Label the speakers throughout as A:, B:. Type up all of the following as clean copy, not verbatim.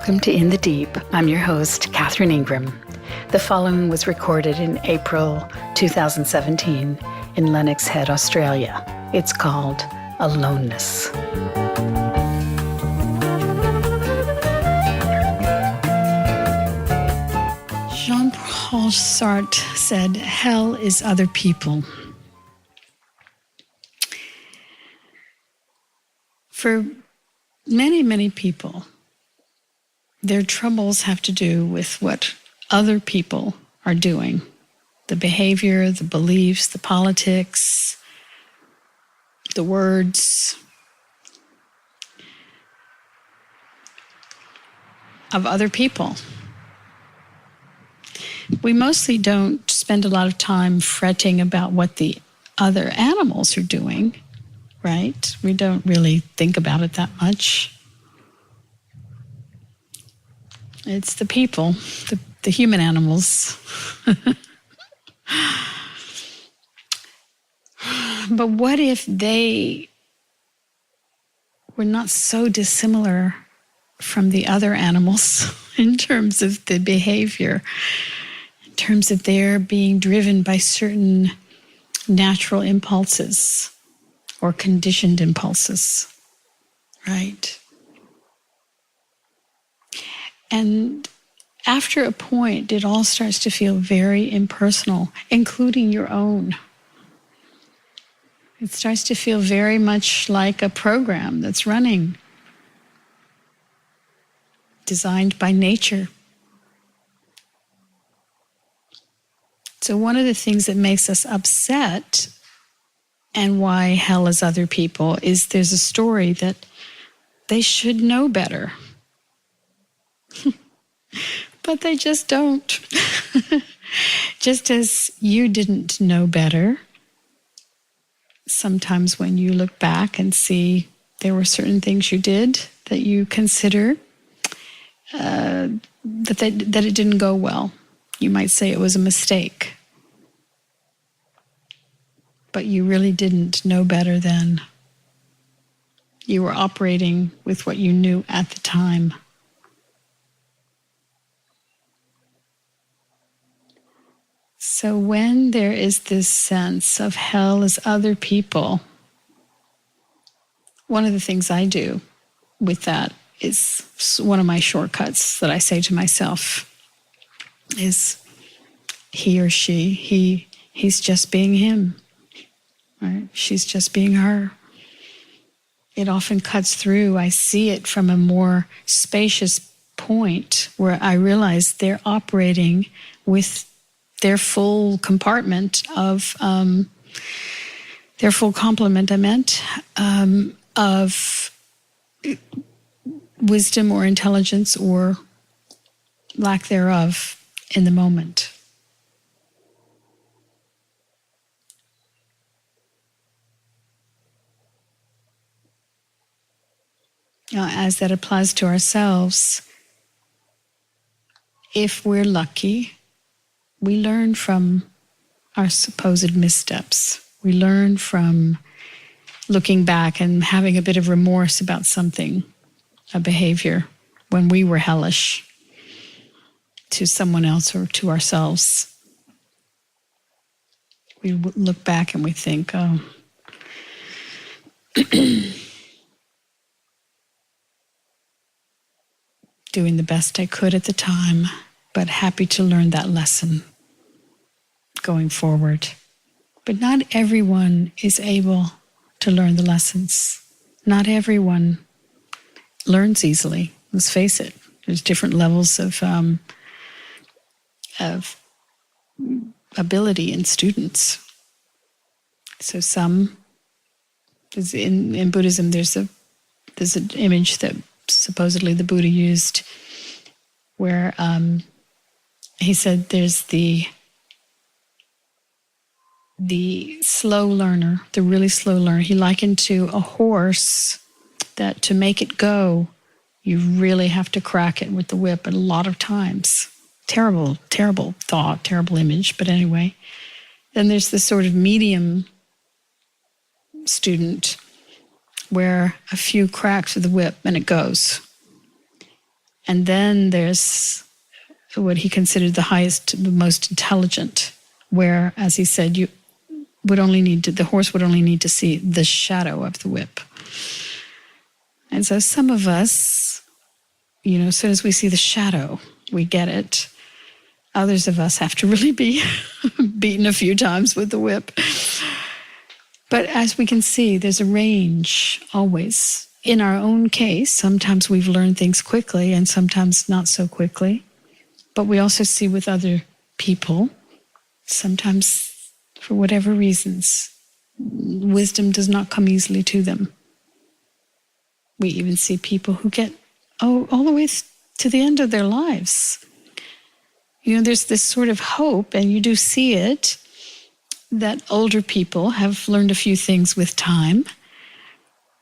A: Welcome to In the Deep. I'm your host, Catherine Ingram. The following was recorded in April 2017 in Lennox Head, Australia. It's called Aloneness. Jean-Paul Sartre said, "Hell is other people." For many, many people, their troubles have to do with what other people are doing. The behavior, the beliefs, the politics, the words of other people. We mostly don't spend a lot of time fretting about what the other animals are doing, right? We don't really think about it that much. It's the people, the human animals. But what if they were not so dissimilar from the other animals in terms of the behavior, in terms of their being driven by certain natural impulses or conditioned impulses, right? And after a point, it all starts to feel very impersonal, including your own. It starts to feel very much like a program that's running, designed by nature. So one of the things that makes us upset and why hell is other people is there's a story that they should know better. But they just don't. Just as you didn't know better, sometimes when you look back and see there were certain things you did that you consider that it didn't go well. You might say it was a mistake. But you really didn't know better then. You were operating with what you knew at the time. So when there is this sense of hell as other people, one of the things I do with that is one of my shortcuts that I say to myself is he or she, he's just being him, right? She's just being her. It often cuts through. I see it from a more spacious point where I realize they're operating with their full compartment of, their full complement, of wisdom or intelligence or lack thereof in the moment. Now, as that applies to ourselves, if we're lucky, we learn from our supposed missteps. We learn from looking back and having a bit of remorse about something, a behavior, when we were hellish to someone else or to ourselves. We look back and we think, oh, doing the best I could at the time, but happy to learn that lesson going forward. But not everyone is able to learn the lessons. Not everyone learns easily. Let's face it. There's different levels of ability in students. So some, in Buddhism, there's an image that supposedly the Buddha used where he said there's the slow learner, the really slow learner. He likened to a horse that to make it go, you really have to crack it with the whip a lot of times. Terrible, terrible thought, terrible image, but anyway. Then there's this sort of medium student where a few cracks with the whip and it goes. And then there's what he considered the most intelligent, where, as he said, the horse would only need to see the shadow of the whip. And so some of us, as soon as we see the shadow, we get it. Others of us have to really be beaten a few times with the whip. But as we can see, there's a range always. In our own case, sometimes we've learned things quickly and sometimes not so quickly. But we also see with other people, sometimes for whatever reasons, wisdom does not come easily to them. We even see people who get all the way to the end of their lives. There's this sort of hope, and you do see it, that older people have learned a few things with time.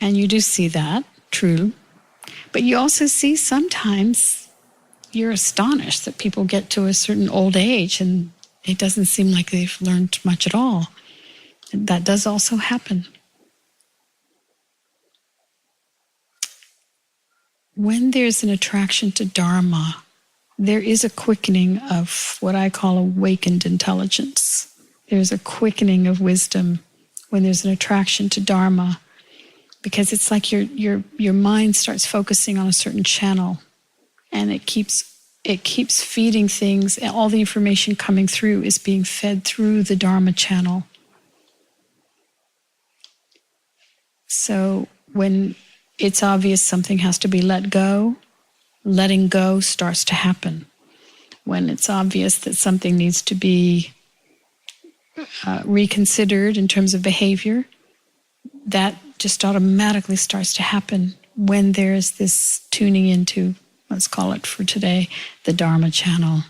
A: And you do see that, true. But you also see sometimes you're astonished that people get to a certain old age and it doesn't seem like they've learned much at all. And that does also happen. When there's an attraction to Dharma, there is a quickening of what I call awakened intelligence. There's a quickening of wisdom when there's an attraction to Dharma, because it's like your mind starts focusing on a certain channel, and it keeps feeding things. All the information coming through is being fed through the Dharma channel. So when it's obvious something has to be let go, letting go starts to happen. When it's obvious that something needs to be reconsidered in terms of behavior, that just automatically starts to happen when there's this tuning into, let's call it for today, the Dharma channel.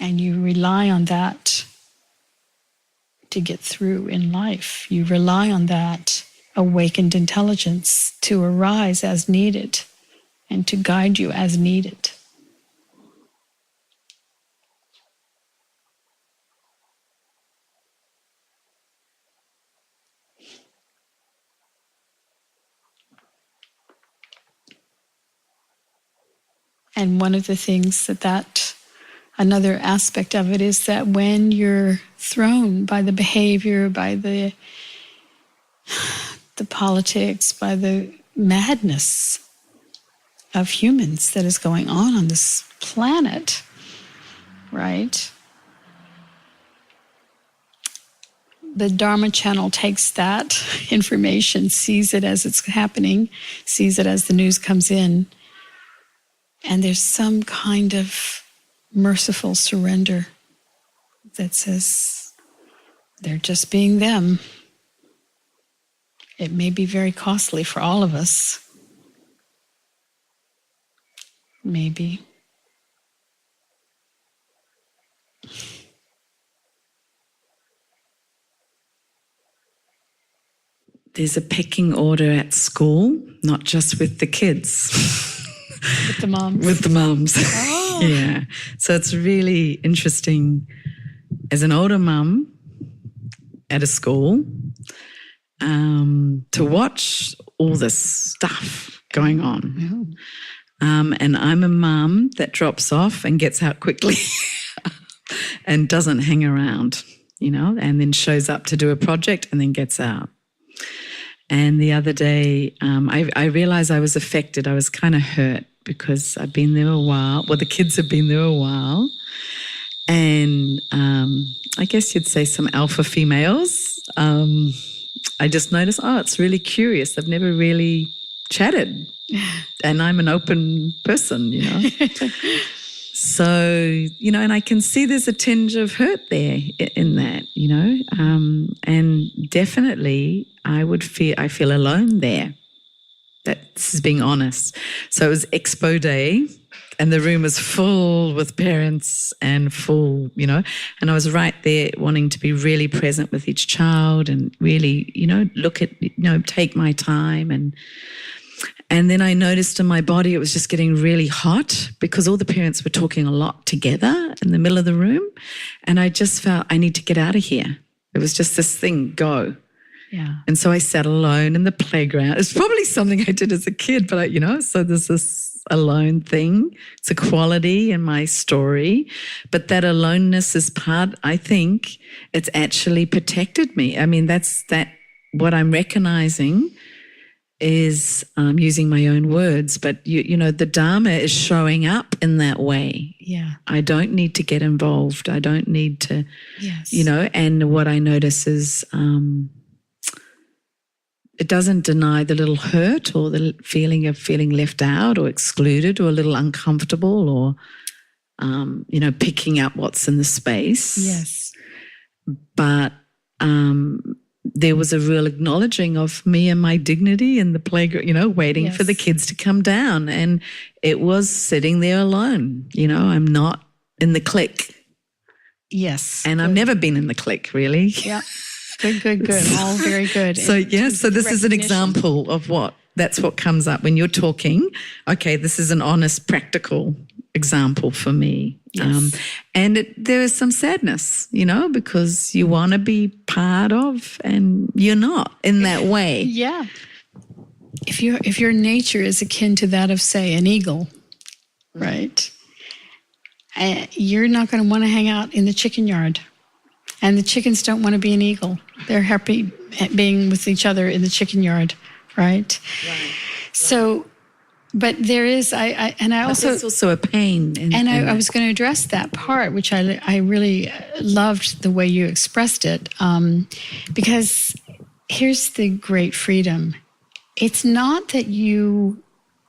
A: And you rely on that to get through in life. You rely on that awakened intelligence to arise as needed and to guide you as needed. And one of the things another aspect of it is that when you're thrown by the behavior, by the politics, by the madness of humans that is going on this planet, right? The Dharma channel takes that information, sees it as it's happening, sees it as the news comes in, and there's some kind of merciful surrender that says, they're just being them. It may be very costly for all of us. Maybe.
B: There's a pecking order at school, not just with the kids.
A: With the moms.
B: With the mums.
A: Oh.
B: Yeah. So it's really interesting as an older mum at a school to watch all this stuff going on.
A: Yeah.
B: And I'm a mum that drops off and gets out quickly and doesn't hang around, and then shows up to do a project and then gets out. And the other day, I realized I was affected. I was kind of hurt because I've been there a while. Well, the kids have been there a while. And I guess you'd say some alpha females. I just noticed, it's really curious. I've never really chatted. And I'm an open person, So, and I can see there's a tinge of hurt there in that, and definitely I feel alone there. That's being honest. So it was Expo Day and the room was full with parents and full, and I was right there wanting to be really present with each child and really, look at, take my time. And then I noticed in my body it was just getting really hot because all the parents were talking a lot together in the middle of the room. And I just felt I need to get out of here. It was just this thing, go.
A: Yeah.
B: And so I sat alone in the playground. It's probably something I did as a kid, but so there's this alone thing. It's a quality in my story. But that aloneness is part, I think, it's actually protected me. I mean, that's what I'm recognizing is using my own words, but the Dharma is showing up in that way.
A: Yeah.
B: I don't need to get involved. I don't need to,
A: yes.
B: And what I notice is it doesn't deny the little hurt or the feeling of feeling left out or excluded or a little uncomfortable or, picking up what's in the space.
A: Yes.
B: But there was a real acknowledging of me and my dignity in the playground, waiting
A: yes.
B: for the kids to come down. And it was sitting there alone. I'm not in the clique.
A: Yes.
B: And I've never been in the clique, really.
A: Yeah. Good. All very good.
B: So this is an example of that's what comes up when you're talking. Okay, this is an honest, practical example for me.
A: Yes.
B: And there is some sadness, because you want to be part of and you're not in that way.
A: Yeah. If your nature is akin to that of, say, an eagle, right? You're not going to want to hang out in the chicken yard. And the chickens don't want to be an eagle. They're happy being with each other in the chicken yard, right? Right. So, but there is,
B: there's also a pain.
A: I was going to address that part, which I really loved the way you expressed it, because here's the great freedom. It's not that you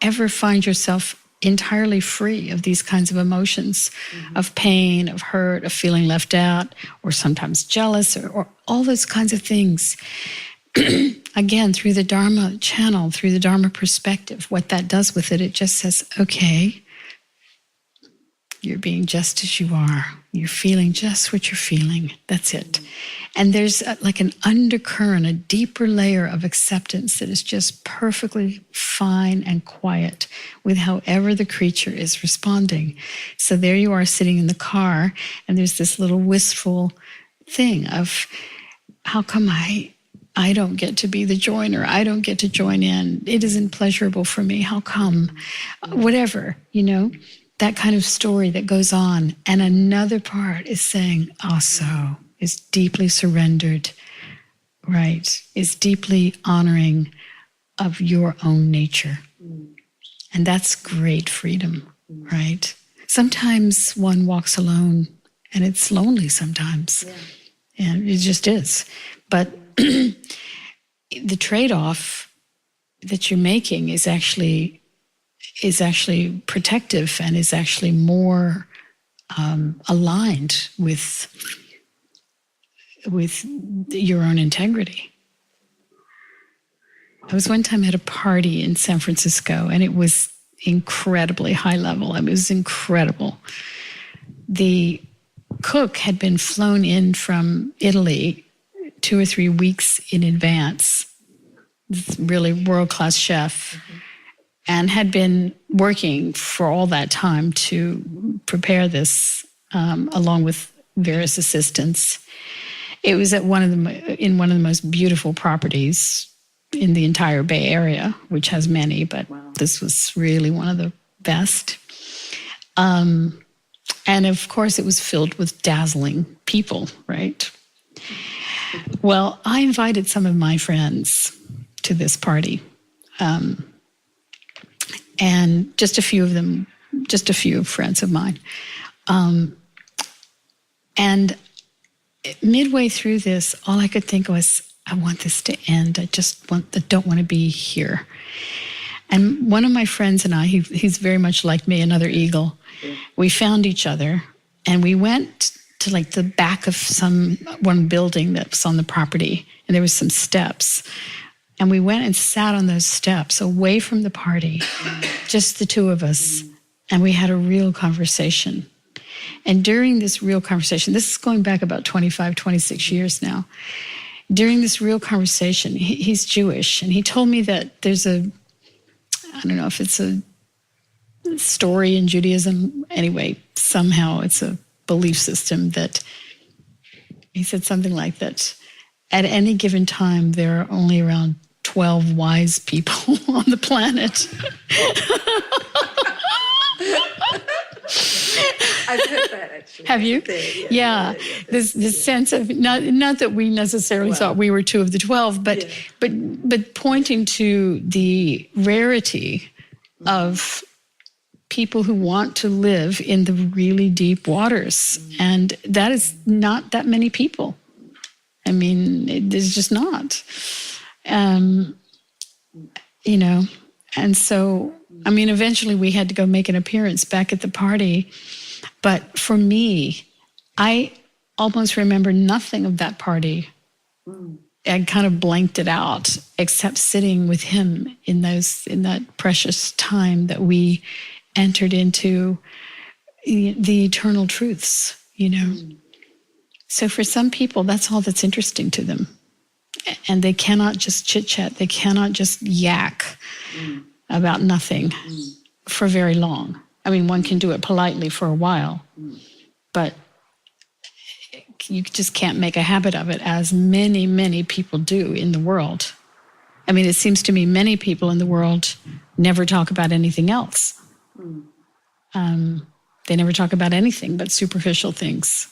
A: ever find yourself entirely free of these kinds of emotions, of pain, of hurt, of feeling left out, or sometimes jealous, or all those kinds of things. Again, through the Dharma channel, through the Dharma perspective, what that does with it, it just says, okay, you're being just as you are. You're feeling just what you're feeling. That's it. And there's like an undercurrent, a deeper layer of acceptance that is just perfectly fine and quiet with however the creature is responding. So there you are sitting in the car, and there's this little wistful thing of, how come I don't get to be the joiner? I don't get to join in. It isn't pleasurable for me. How come? Whatever, that kind of story that goes on. And another part is saying, also, is deeply surrendered, right? Is deeply honoring of your own nature. And that's great freedom, right? Sometimes one walks alone and it's lonely sometimes. Yeah. And it just is. But the trade-off that you're making is actually protective and is actually more aligned with your own integrity. I was one time at a party in San Francisco, and it was incredibly high level. It was incredible. The cook had been flown in from Italy 2 or 3 weeks in advance, really world-class chef, and had been working for all that time to prepare this, along with various assistants. It was at one of the most beautiful properties in the entire Bay Area, which has many, but this was really one of the best. And of course, it was filled with dazzling people, right? Well, I invited some of my friends to this party. And just a few friends of mine. And midway through this, all I could think was, I want this to end. I don't want to be here. And one of my friends and I, he's very much like me, another eagle. We found each other, and we went to like the back of one building that was on the property, and there was some steps. And we went and sat on those steps away from the party, just the two of us, and we had a real conversation. And during this real conversation, this is going back about 25, 26 years now, during this real conversation, he's Jewish, and he told me that there's I don't know if it's a story in Judaism, anyway, somehow it's a belief system that, he said something like that, at any given time, there are only around 12 wise people on the planet.
B: I've heard that actually.
A: Have you? Yeah. This sense of not that we necessarily thought we were two of the 12, but pointing to the rarity of people who want to live in the really deep waters, and that is not that many people. I mean, there's just not. You know, and so, I mean, eventually we had to go make an appearance back at the party. But for me, I almost remember nothing of that party. I kind of blanked it out, except sitting with him in that precious time that we entered into the eternal truths, you know. So for some people, that's all that's interesting to them. And they cannot just chit-chat. They cannot just yak about nothing for very long. I mean, one can do it politely for a while, but you just can't make a habit of it, as many, many people do in the world. I mean, it seems to me many people in the world never talk about anything else. They never talk about anything but superficial things,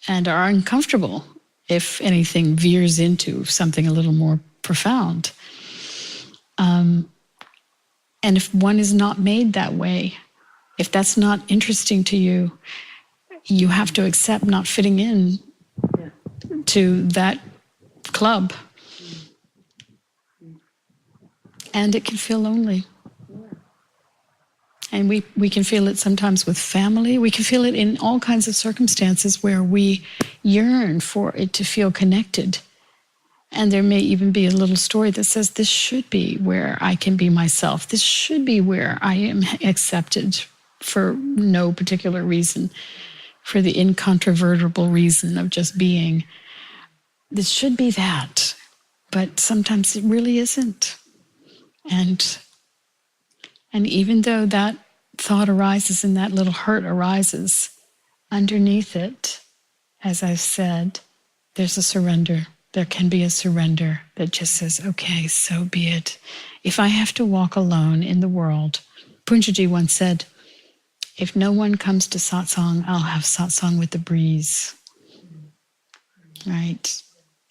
A: and are uncomfortable if anything veers into something a little more profound. And if one is not made that way, if that's not interesting to you, you have to accept not fitting in to that club. And it can feel lonely. And we can feel it sometimes with family. We can feel it in all kinds of circumstances where we yearn for it to feel connected. And there may even be a little story that says, this should be where I can be myself. This should be where I am accepted for no particular reason, for the incontrovertible reason of just being. This should be that. But sometimes it really isn't. And even though that thought arises and that little hurt arises, underneath it, as I've said, there's a surrender. There can be a surrender that just says, okay, so be it. If I have to walk alone in the world, Punjaji once said, if no one comes to satsang, I'll have satsang with the breeze. Right?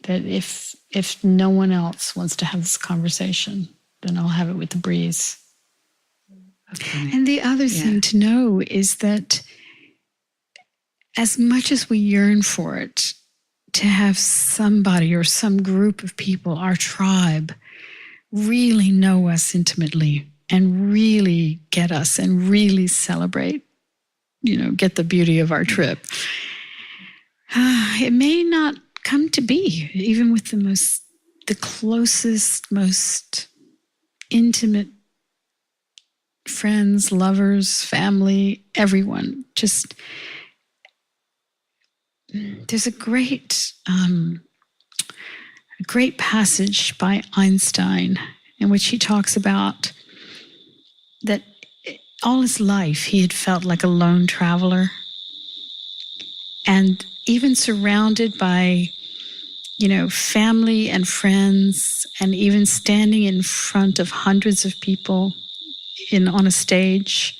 A: That if no one else wants to have this conversation, then I'll have it with the breeze. And the other thing to know is that as much as we yearn for it, to have somebody or some group of people, our tribe, really know us intimately and really get us and really celebrate, you know, get the beauty of our trip. It may not come to be, even with the closest, most intimate friends, lovers, family, everyone. Just there's a great passage by Einstein in which he talks about that all his life he had felt like a lone traveler, and even surrounded by, you know, family and friends, and even standing in front of hundreds of people on a stage,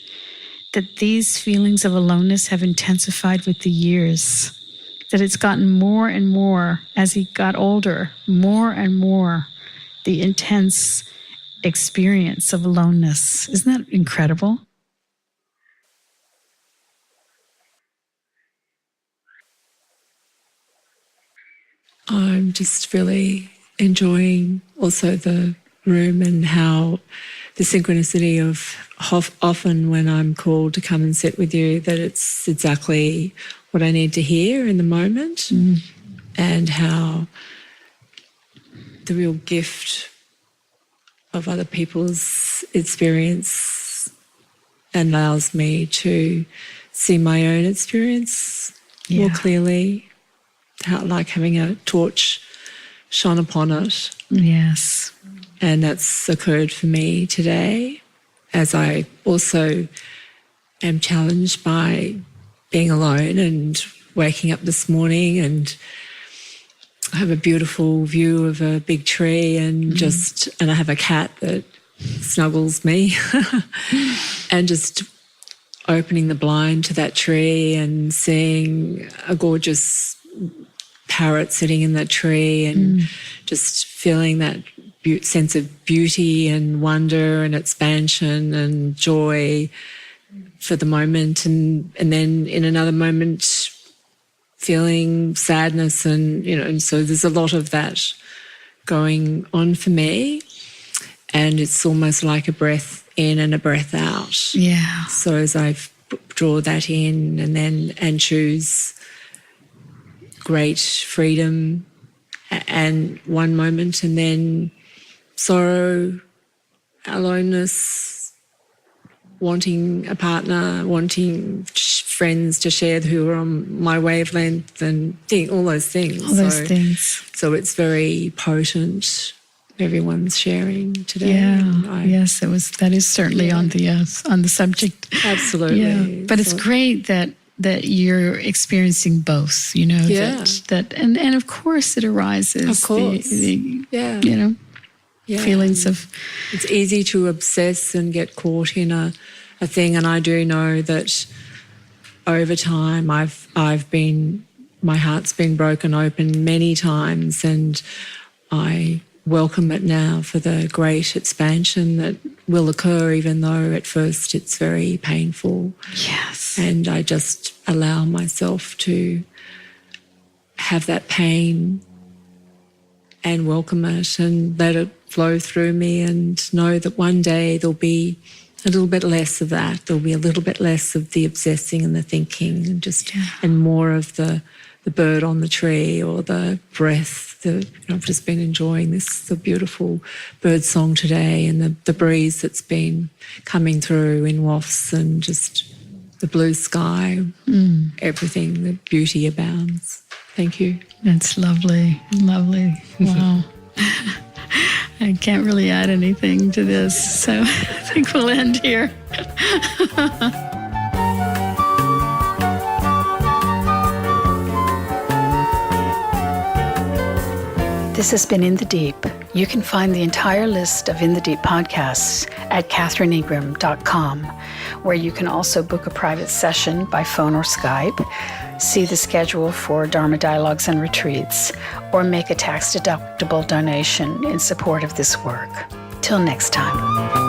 A: that these feelings of aloneness have intensified with the years. That it's gotten more and more as he got older, more and more the intense experience of aloneness. Isn't that incredible?
C: I'm just really enjoying also the room and how the synchronicity of often when I'm called to come and sit with you, that it's exactly what I need to hear in the moment, and how the real gift of other people's experience allows me to see my own experience more clearly, how, like having a torch shone upon it.
A: Yes.
C: And that's occurred for me today, as I also am challenged by being alone and waking up this morning and I have a beautiful view of a big tree and I have a cat that snuggles me and just opening the blind to that tree and seeing a gorgeous parrot sitting in that tree and just feeling that sense of beauty and wonder and expansion and joy for the moment, and then in another moment feeling sadness, and so there's a lot of that going on for me, and it's almost like a breath in and a breath out.
A: Yeah.
C: So as I draw that in and choose great freedom and one moment, and then sorrow, aloneness, wanting a partner, wanting friends to share who are on my wavelength, and all those things.
A: All those things.
C: So it's very potent. Everyone's sharing today.
A: Yeah. Yes, it was. That is certainly on the subject.
C: Absolutely.
A: Yeah. But it's great that you're experiencing both. That and of course it arises.
C: Of course.
A: Feelings of.
C: It's easy to obsess and get caught in a thing, and I do know that over time my heart's been broken open many times, and I welcome it now for the great expansion that will occur, even though at first it's very painful.
A: Yes.
C: And I just allow myself to have that pain and welcome it and let it flow through me, and know that one day there'll be a little bit less of that. There'll be a little bit less of the obsessing and the thinking, and and more of the bird on the tree or the breath. I've just been enjoying the beautiful bird song today, and the breeze that's been coming through in wafts, and just the blue sky, everything, the beauty abounds. Thank you.
A: That's lovely. Lovely. Wow. I can't really add anything to this, so I think we'll end here. This has been In the Deep. You can find the entire list of In the Deep podcasts at katherineingram.com, where you can also book a private session by phone or Skype, see the schedule for Dharma Dialogues and retreats, or make a tax-deductible donation in support of this work. Till next time.